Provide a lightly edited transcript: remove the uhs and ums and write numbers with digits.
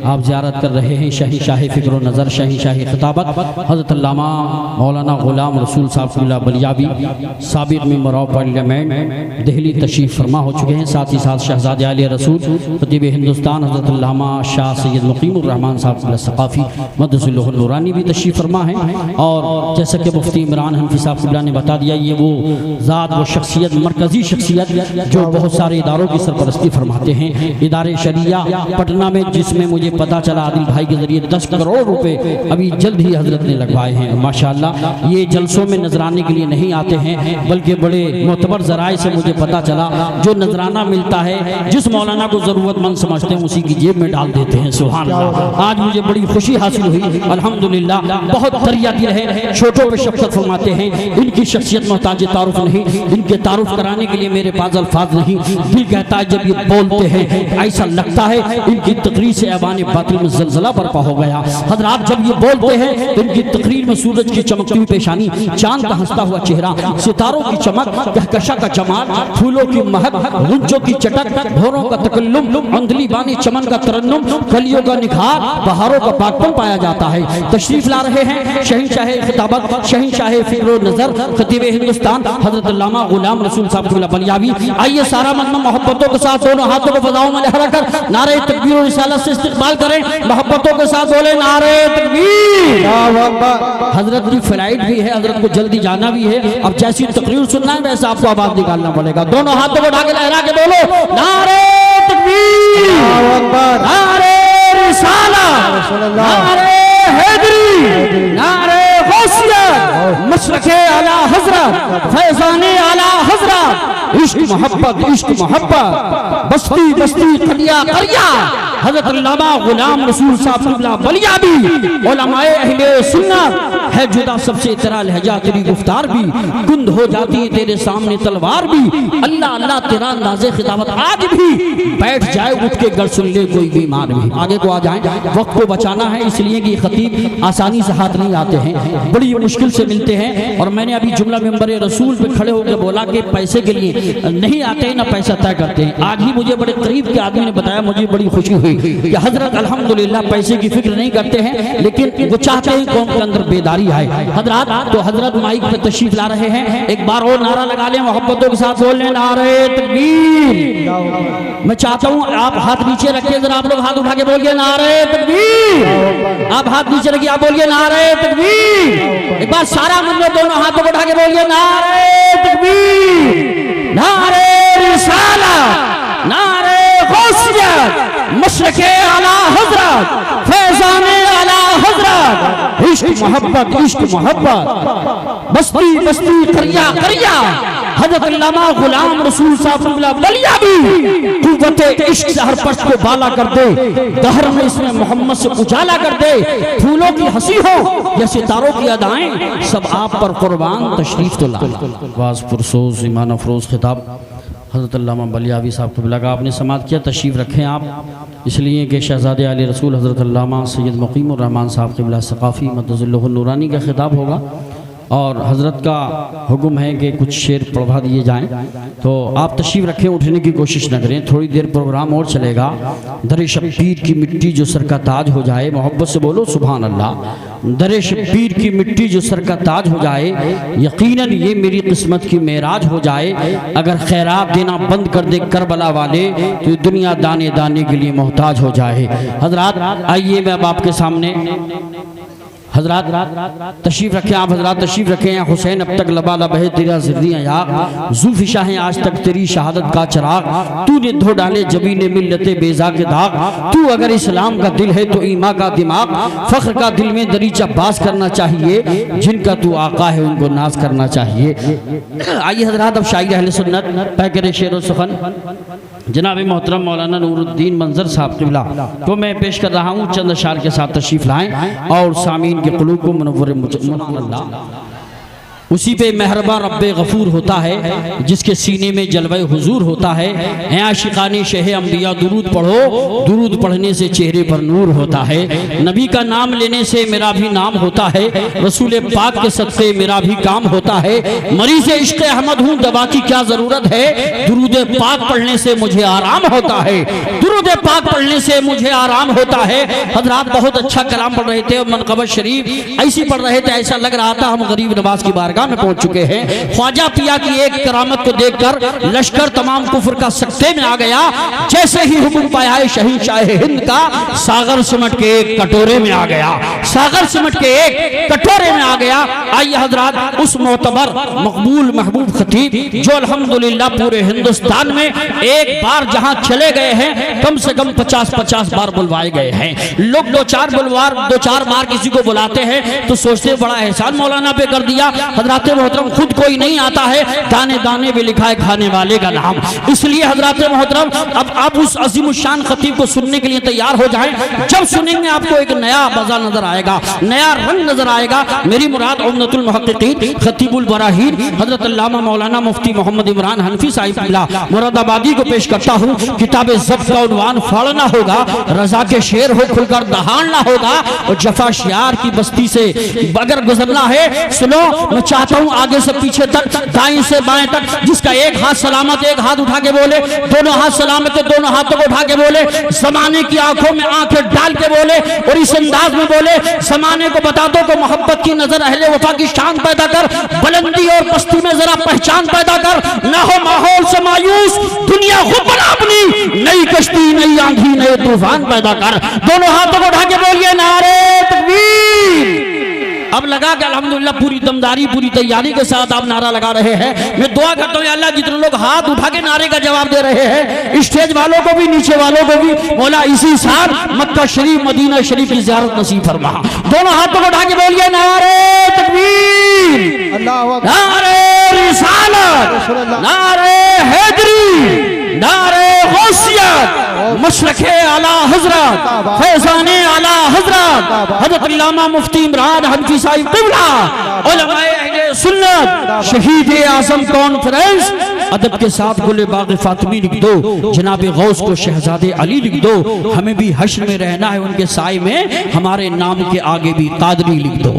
आप ज़ियारत कर रहे हैं शहंशाह फ़िक्र व नज़र शहंशाह ख़िताबत हज़रत अल्लामा मौलाना ग़ुलाम रसूल साहब बलियाबी साबिक़ मेंबर ऑफ पार्लियामेंट दिल्ली तशरीफ़ फरमा हो चुके हैं। साथ ही साथ शहज़ादे आले रसूल ख़तीब हिंदुस्तान हज़रत अल्लामा शाह सैयद मुक़ीमुर रहमान साहब सक़ाफ़ी मददुल्लाह नूरानी भी तशरीफ़ फरमा है। और जैसा कि मुफ्ती इमरान हनफी साहब ने बता दिया, ये वो ज़ात वो शख्सियत मरकज़ी शख्सियत जो बहुत सारे इदारों की सरपरस्ती फरमाते हैं। इदारे शरिया पटना में, जिसमें मुझे पता चला आदिल भाई के जरिए 10 करोड़ रुपए अभी जल्द ही हजरत ने लगवाए हैं। माशाअल्लाह ये जलसों में नजराने के लिए नहीं आते हैं, बल्कि बड़े मोतबर जराए से मुझे पता चला जो नजराना मिलता है जिस मौलाना को जरूरतमंद समझते हैं उसी की जेब में डाल देते हैं। सुभान अल्लाह, आज मुझे बड़ी खुशी हासिल हुई अल्हम्दुलिल्लाह। बहुत दरिया दिल है, छोटों पे शफ़क़त फरमाते हैं। इनकी शख्सियत मोहताज तारुफ नहीं, इनके तारुफ कराने के लिए मेरे पास अल्फाज नहीं। दिल कहता है जब ये बोलते हैं ऐसा लगता है इनकी तकरीर से ऐवान बातिल में ज़लज़ला बर्पा हो गया। हज़रात जब ये बोलते हैं तो इनकी तकरीर में सूरज की चमकती हुई पेशानी, चांद का हंसता हुआ चेहरा, सितारों की चमक, कहकशा का जमाल, फूलों की महक, गुंजों की चटक, भौरों का तकल्लुम, अंधली बानी चमन का तरन्नुम, कलियों का निखार, बहारों का पाकपन पाया जाता है। तशरीफ ला रहे हैं शहंशाह ख़िताबत शहंशाह फ़िक्र व नज़र ख़तीब हिंदुस्तान हज़रत अल्लामा ग़ुलाम रसूल साहब बलियाबी। आइए सारा मजमा मोहब्बतों के साथ दोनों हाथों को फ़ज़ाओं में लहरा कर नारे तकबीर और रिसालत से इस्तक़बाल करें। मोहब्बतों के साथ बोले नारे तकबीर। हजरत की फ्लाइट भी है, हजरत को जल्दी जाना भी है। अब जैसी तकरीर सुनना है वैसे आपको आवाज निकालना पड़ेगा। दोनों हाथों को उठा के लहरा के बोलो नारे तकबीर, नारे रिसालत, नारे हैदरी, नारे गौसियत, मशरक़े आला हज़रत, फैज़ाने आला हज़रत, इश्क मोहब्बत, बस्ती बस्ती करिया करिया हज़रत अल्लामा ग़ुलाम रसूल साहब बलियाबी। उलमाए अहले सुन्नत है जुदा सबसे तेरा लहजा, तेरी गुफ्तार भी कुंद हो जाती है तेरे सामने तलवार भी। अल्लाह अल्लाह तेरा अंदाज़े खिताबत आज भी बैठ जाए उठ के गर सुन ले कोई बीमार भी। आगे को आ जाए, वक्त को बचाना है इसलिए कि खतीब आसानी से हाथ नहीं आते हैं, बड़ी मुश्किल से मिलते हैं। और मैंने अभी जुमला मेंबर रसूल पे खड़े होकर बोला कि पैसे के लिए नहीं आते ना पैसा तय करते हैं। आज ही मुझे बड़े करीब के आदमी ने बताया, मुझे बड़ी खुशी हुई कि हजरत अल्हम्दुलिल्लाह पैसे की फिक्र नहीं करते हैं, लेकिन वो चाहते हैं कौम के अंदर बेदारी आए। हजरत तो हजरत माइक पे तशरीफ ला रहे हैं, एक बार और नारा लगा लें, मोहब्बतों के साथ बोल लें नारे तकबीर। मैं चाहता हूँ आप हाथ नीचे रखिए, जरा आप लोग हाथ उठा के बोलिए नारे तकबीर। आप हाथ नीचे रखिए, आप बोलिए नारे तकबीर। एक बार सारा मतलब दोनों हाथों को उठा के बोलिए नारे तकबीर, नारे रिसालत, नारे गौसियत, मशरक़े आला हज़रत, फैज़ाने आला हज़रत, इश्क मोहब्बत, बस्ती बस्ती करिया करिया हज़रत अल्लामा ग़ुलाम रसूल साहब बलियाबी। क़ुव्वते इश्क से हर पश्त को बाला कर दे, दहर में इसमें मोहम्मद से उजाला कर दे। फूलों की हंसी हो या सितारों की अदाएं, सब आप पर कुर्बान तशरीफ तो ला। वाज़ पुरसोज़ ईमान अफरोज़ खिताब हज़रत अल्लामा बलियाबी साहब को लगा आपने समात किया। तशरीफ़ रखें आप, इसलिए कि शहज़ादे आले रसूल हज़रत अल्लामा सैयद मुक़ीमुर रहमान साहब क़िबला सक़ाफ़ी मददुल्लाह नूरानी का खिताब होगा और हज़रत का हुक्म है कि कुछ शेर पढ़वा दिए जाएं। तो आप तशरीफ़ रखें, उठने की कोशिश न करें, थोड़ी देर प्रोग्राम और चलेगा। दर शब्बीर की मिट्टी जो सर का ताज हो जाए, मोहब्बत से बोलो सुभान अल्लाह। दर शब्बीर की मिट्टी जो सर का ताज हो जाए, यकीनन ये मेरी किस्मत की मेराज हो जाए। अगर खैरात देना बंद कर दे करबला वाले तो दुनिया दाने दाने के लिए मोहताज हो जाए। हज़रात आइए मैं अब आपके सामने, हजरात तशरीफ रखें, आप हजरात तशरीफ रखें। हुसैन अब तक लबा लबहे तेरा ज़िर्रियाँ याग, ज़ुल्फ़िशा है आज तक तेरी शहादत का चराग। तूने धो डाले जबीने मिल्लते बेजा के दाग, तू अगर इस्लाम का दिल है तो ईमा का दिमाग। फ़ख्र का दिल में दरीचा बास करना चाहिए, जिनका तू आका है उनको नाज करना चाहिए। आइए हजरात अब शायर अहले सुन्नत पैकर शेर व सुखन जनाब मोहतरम मौलाना नूरुद्दीन मंजर साहब क़िबला को मैं पेश कर रहा हूँ, चंद अशार के साथ तशरीफ़ लाएँ और सामीन के क़ुलूब को मुनव्वर अल्लाह। उसी पे मेहरबा रब्बे गफूर होता है जिसके सीने में जलवे हुजूर होता है। हैं आशिकानी शेह अम्बिया दुरूद पढ़ो, दुरूद पढ़ने से चेहरे पर नूर होता है। नबी का नाम लेने से मेरा भी नाम होता है, रसूल पाक के सदक़े मेरा भी काम होता है। मरीज़ इश्क़ अहमद हूँ, दवा की क्या ज़रूरत है, दुरूद पाक पढ़ने से मुझे आराम होता है, दुरूद पाक पढ़ने से मुझे आराम होता है। हज़रात बहुत अच्छा कलाम पढ़ रहे थे, मनक़बत शरीफ ऐसी पढ़ रहे थे, ऐसा लग रहा था हम गरीब नवाज की बारगाह में पहुंच चुके हैं। ख्वाजा पिया की एक करामत को देखकर लश्कर तमाम कुफ्र का सख्ते में आ गया। जैसे ही हुक्म पाया है शहीद शाह हिंद का, सागर सिमट के एक कटोरे में आ गया, सागर सिमट के एक कटोरे में आ गया। आइए हजरात, उस मोतबर मकबूल महबूब खतीब जो अल्हम्दुलिल्लाह पूरे हिंदुस्तान में एक बार जहां चले गए हैं कम से कम 50-50 बार बुलवाए गए हैं। लोग दो चार बार किसी को बुलाते हैं तो सोचते बड़ा एहसान मौलाना पे कर दिया। हजरात मोहतरम, खुद कोई नहीं आता है, दाने दाने में लिखा है खाने वाले का नाम। इसलिए हजरात मोहतरम, अब आप उस अज़ीमुश्शान खतीब को सुनने के लिए तैयार हो जाएं। जब सुनेंगे आपको एक नया मजा नजर आएगा, नया रंग नजर आएगा। मेरी मुराद उम्मतुल मुहक्किकीन खतीबुल बराहीन हजरत अल्लामा मौलाना मुफ्ती मोहम्मद इमरान हनफी साहिब मुरादाबादी को पेश करता हूँ। किताब ज़ब्त का उन्वान फाड़ना होगा, रजा के शेर हो खुलकर दहाड़ना होगा, और जफा शियार की बस्ती से अगर गुजरना है। सुनो, मैं चाहता हूँ आगे से पीछे तक, दाएं से बाएं तक, जिसका एक हाथ सलामत एक हाथ उठा के बोले, दोनों हाथ सलामत है दोनों हाथों को उठा के बोले, जमाने की आंखों में आंखें डाल के बोले और इस अंदाज में बोले, जमाने को बता दो को मोहब्बत की नजर अहले वफा की शान पैदा कर, बुलंदी और पस्ती में जरा पहचान पैदा कर, ना हो माहौल से मायूस, दुनिया खुद बना अपनी, नई कश्ती नई आंधी नए तूफान पैदा कर। दोनों हाथों को उठा के बोलिए नारे तकबीर। अब लगा कि अल्हम्दुलिल्लाह पूरी दमदारी पूरी तैयारी के साथ आप नारा लगा रहे हैं। मैं दुआ करता हूँ अल्लाह जितने लोग हाथ उठा के नारे का जवाब दे रहे हैं, स्टेज वालों को भी नीचे वालों को भी मौला इसी साल मक्का शरीफ मदीना शरीफ की ज़ियारत नसीब फरमा। दोनों हाथों को उठा के बोलिए नारे तकबीर, नारे रिसालत, नारे हैदरी, नारे गौसियत, मशरक़े आला हज़रत, फैज़ाने आला हज़रत हज़रत अल्लामा मुफ्ती इमरान हनफी साहिब क़िबला, उलमाए अहले सुन्नत, शहीद आज़म कॉन्फ्रेंस। अदब के साथ गुल बाग़ फ़ातिमी लिख दो, जनाब गौस को शहज़ादे अली लिख दो। हमें भी हश्र में रहना है उनके साए में, हमारे नाम के आगे भी क़ादरी लिख दो।